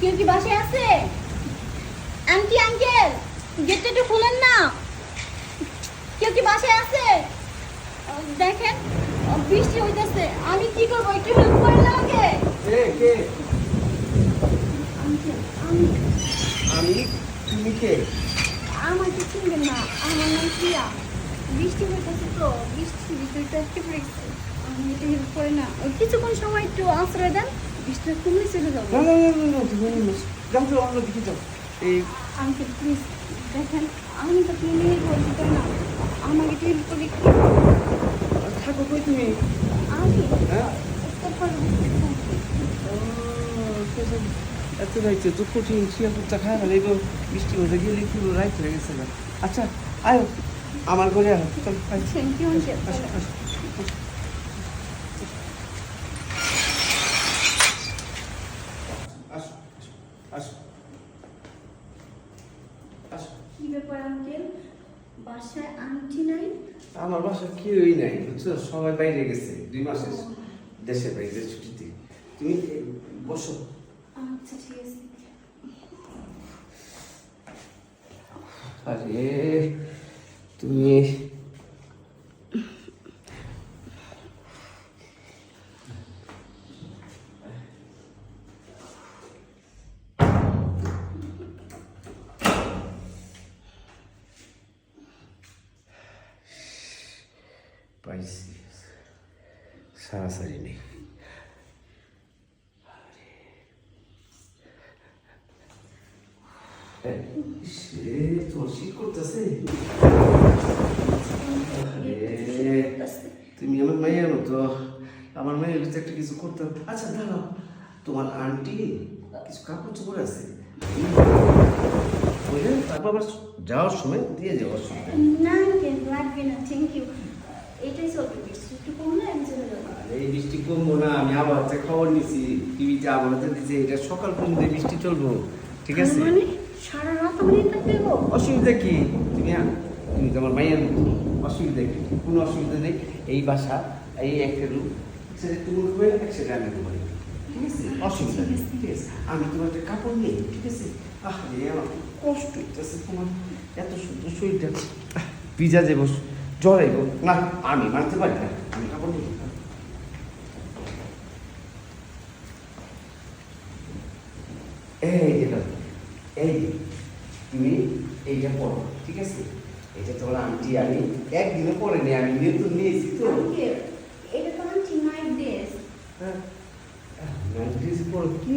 কেউ কি বাসায় আছে? আন্টি আঙ্কেল, গেটটা একটু খুলেন না। কেউ কি বাসায় আছে? দেখেন বৃষ্টি হইতেছে, আমি কি করবো? একটু হেল্প করেন আমাকে। কে? আঙ্কেল আমি, আমি? তুমি কে? আমাকে চিনবেন না, আমার নাম প্রিয়া। বৃষ্টি হইতেছে তো, বৃষ্টির ভিতরটা একটু পড়েছে, আমি একটু হেল্প করে না। ওই কিছুক্ষণ সময় একটু আশ্রয় দেন, বৃষ্টিটা কমলে চলে যাবো। না, তুমি যাও যাও, আমরা দিকে যাও। এই আঙ্কেল প্লিজ দেখেন, আমি তো প্লেনে বলছি তাই না, আমাকে একটু হেল্প করে একটু। থাকো কই তুমি? আমি হ্যাঁ এত রাইতে তো কঠিন শিয়াপুরটা খায় না, এই তো বৃষ্টি হতে গেলে পুরো রাইত হয়ে গেছে না। আচ্ছা আয়ো আমার ঘরে আয়, চল আয়। Thank you uncle. আসো, আসো, আসো, আসো, আসো। কি ব্যাপার আঙ্কেল, বাসায় আন্টি নাই? আমার বাসা কেউই নাই বুঝছো, সবাই বাইরে গেছে 2 মাসের দেশের বাইরে ছুটিতে। তুমি বসো। আচ্ছা ঠিক আছে। আরে তুমি পাইছি, সারাসারি নেই। সে তোমার শীত করতেছে। তুমি আমার মায়ের মতো, আমার মায়ের কাছে একটা কিছু করতে। আচ্ছা দাঁড়াও, তোমার আন্টি কিছু কাপড় চোপড় আছে, বুঝলেন? তারপর আবার যাওয়ার সময় দিয়ে যাওয়ার অসুবিধা। না আঙ্কেল লাগবে না, থ্যাংক ইউ। এটাই চলবে, বৃষ্টি একটু কমলে আমি চলে যাবো। এই বৃষ্টি কমবো না, আমি আবার খবর নিছি, টিভিতে আমাদের দিচ্ছে এটা সকাল পর্যন্ত বৃষ্টি চলবো, ঠিক আছে? মানে সারা রাত আমি থাকতে দেবো? অসুবিধা কি? তুমি তো আমার মায়ের মতো, অসুবিধা কি? কোনো অসুবিধা নেই। এই বাসা, এই একটা রুম, সেটা তুমি রুমে, সেটা আমি ঘুমাই, ঠিক আছে? অসুবিধা নেই, ঠিক আছে? আমি তোমার একটা কাপড় নেই, ঠিক আছে? আমার খুব কষ্ট হইতেছে, তোমার এত সুন্দর শরীরটা ভিজা যাবো, জ্বর আইব না, আমি মানতে পারি না, আমি কাপড় নেই। এই যে দেখো, এই যে, তুমি এইটা পড়ো, ঠিক আছে? এটা তোমার আন্টি আমি একদিনে পরে নি, আমি নতুন নিয়েছি তো। আঙ্কেল এটা তো আন্টি নাইট ড্রেস। ড্রেস পরো, কি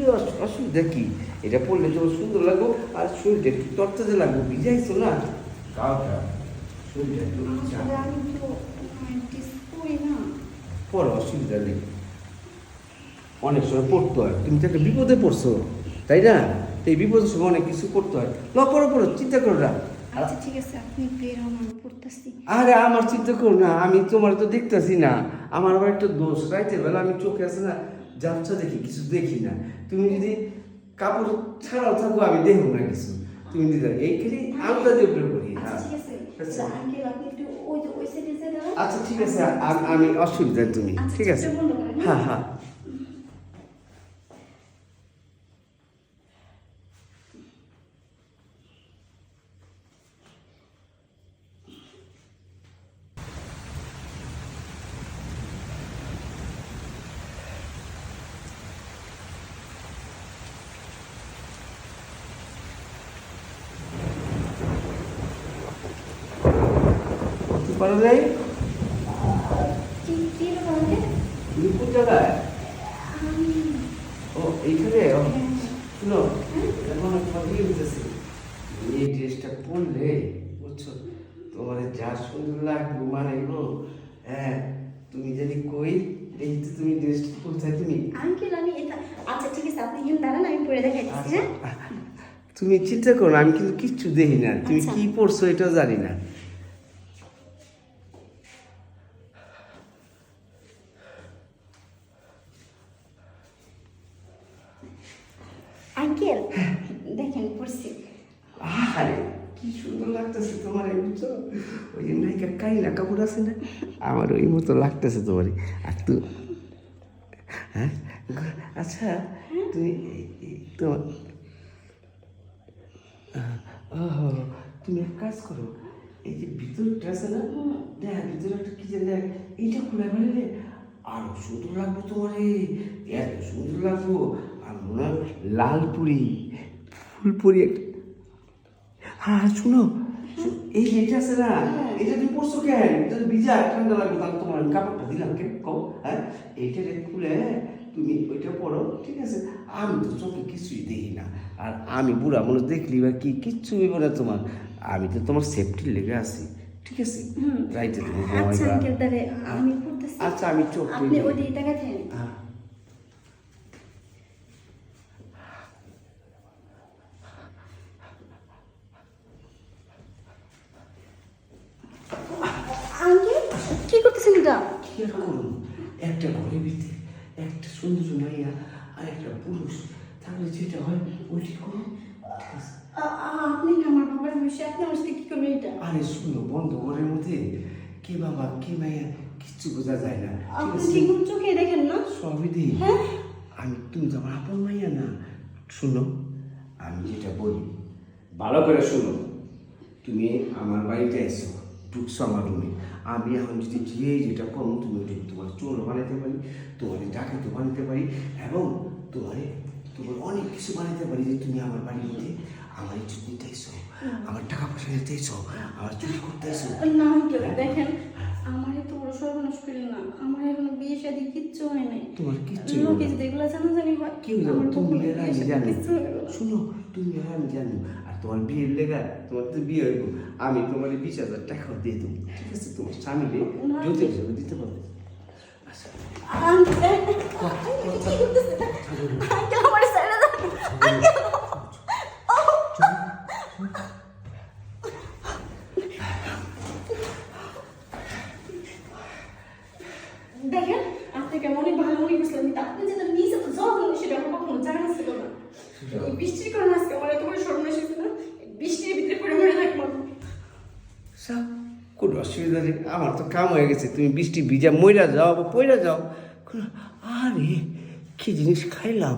অসুবিধা কি? এটা পরলে তোমার সুন্দর লাগবো, আর শরীরটা একটু তরতাজা লাগবো, ভিজাইছো না গাওটা, শরীরটা একটু আসলে আমি তো নাইট ড্রেস পরি না। পরো, অসুবিধা নেই। অনেক সময় পড়তে হয়, তুমি তো একটা বিপদে পড়ছো, তাই না? তো এই বিপদের সময় অনেক কিছু করতে হয়। পড়ো পড়ো, চিন্তা করো না। আচ্ছা ঠিক আছে, আপনি বের হন, আমি পড়তেছি। আরে আমার চিন্তা করো না, আমি তোমার তো দেখতেছি না, আমার আবার একটা দোষ, রাইতের বেলা আমি চোখে আছে না যাচ্ছা দেখি, কিছু দেখি না। তুমি যদি কাপড় ছাড়াও থাকো আমি দেখবো না কিছু, তুমি দিদা এইখানে আলতা দিয়ে উপরে করি। আচ্ছা ঠিক আছে, আঙ্কেল আপনি একটু ওই সাইডে যান। আচ্ছা ঠিক আছে, আমি অসুবিধা, তুমি ঠিক আছে? হ্যাঁ হ্যাঁ। পারো যাই, কি ব্যাপার আঙ্কেল? তুমি কোন জায়গায়? আমি ও এইখানে, শুনো, এখন তোমার বিয়ে হইতেছে, এই ড্রেসটা পরলে বুঝছো, তোমার যা সুন্দর লাগবে, মানে গো, হ্যাঁ, তুমি যদি কই এই তো তুমি ড্রেসটা কোথায় তুমি? আঙ্কেল আমি এটা, আচ্ছা ঠিক আছে আপনি এখানে দাঁড়ান, আমি পরে দেখাচ্ছি। হ্যাঁ তুমি চিন্তা করো না, আমি কিন্তু কিচ্ছু দেখি না, তুমি আচ্ছা। কি পড়ছো এটাও জানি না। আঙ্কেল দেখেন পড়ছি। আরে কি সুন্দর লাগতেছে তোমার, বুঝছো? ওই যে নায়িকা কাইলা কাপড় আছে না, আমার ওই মতো লাগতেছে তোমার। আর তুই, হ্যাঁ, আচ্ছা তুমি তোমার তুমি এক কাজ করো, এই যে ভিতরটা আছে না, দেখ ভিতরে একটা কি জানি দেখ, এইটা খুলে ফেলে আরো সুন্দর লাগবো তোমার, এত সুন্দর লাগবো। আর মনে হয় লালপুরি ফুলপুরি একটা। হ্যাঁ শুনো, এই যে এটা আছে না, এটা তুমি পড়ছো কেন? এটা তো ভিজা, ঠান্ডা লাগবে, তাহলে তোমার আমি কাপড়টা দিলাম কেন কও? হ্যাঁ এইটা খুলে তুমি ওইটা পড়ো, ঠিক আছে? আমি তো চোখে কিছুই দেখি না, আর আমি বুড়া মানুষ দেখলি বা কি কিচ্ছু হইব না তোমার। আমি তো তোমার সেফটির লেগে আছি, ঠিক আছে? রাইতে তুমি আচ্ছা আঙ্কেল, তাহলে আমি পড়তেছি। আচ্ছা আমি চোখ আপনি ওই দিকে তাকাচ্ছেন। আঙ্কেল কি করতেছেন এটা? কি আর করুন, একটা ঘরের ভিতরে একটা সুন্দর মাইয়া আর একটা পুরুষ থাকলে যেটা হয় ওইটি করুন, ঠিক আছে? আপনি না আমার বাবার বিষয়ে আপনি আমার সাথে কি করবেন এটা? আরে শুনো, বন্ধ ঘরের মধ্যে কে বাবা কে মাইয়া কিচ্ছু বোঝা যায় না, ঠিক আপনি আছে? ঠিক মতো চোখে দেখেন না? সবই দিই। হ্যাঁ আমি, তুমি তো আমার আপন মাইয়া না। শুনো, আমি যেটা বলি ভালো করে শুনো। তুমি আমার বাড়িতে এসো, ঢুকছো আমার রুমে, আমি এখন যদি যে যেটা করো তুমি ওটা তোমার চোর বানাইতে পারি, তোমার ডাকাইতে বানাইতে পারি, এবং তোমার অনেক কিছু বানাইতে পারি, যে তুমি আমার বাড়ির মধ্যে আমার ইজ্জত নিতে এসো, আমার টাকা পয়সা নিতে এসো, আমার চুরি করতে এসো। না আঙ্কেল দেখেন, আমার এত বড় সর্বনাশ করেন না, আমার এখনো বিয়ে শাদী কিচ্ছু হয় নাই। তোমার কিচ্ছু লোকে যদি এগুলো জানাজানি হয়, কেউ জানো, আমার তুমি কখনো আর বিয়ে আমি শাদী জানি। কিচ্ছু হবে না। শুনো, তুমি আর আমি জানি, আর তোমার বিয়ের লেগা তোমার তো বিয়ে হইব, আমি তোমার 20,000 টাকা দিয়ে দেবো, ঠিক আছে? তোমার স্বামীকে জ্যোতি হিসেবে দিতে পারবো। আচ্ছা আঙ্কেল কি করতেছেন? আঙ্কেল আমার ছেড়ে দাও আঙ্কেল। দেখেন আপনাকে আমি অনেক ভালো মনে করছিলাম, কিন্তু আপনি যেটা নিজে তো জব সেটা আমার কখনো জানা ছিল না। এই বৃষ্টির কারণে আজকে আমার এত বড় সর্বনাশ হয়েছে না, বৃষ্টির ভিতরে পড়ে মরে থাকবো। কোনো অসুবিধা নেই, আমার তো কাম হয়ে গেছে। তুমি বৃষ্টি ভিজা মইরা যাও বা পইরা যাও, আরে কি জিনিস খাইলাম।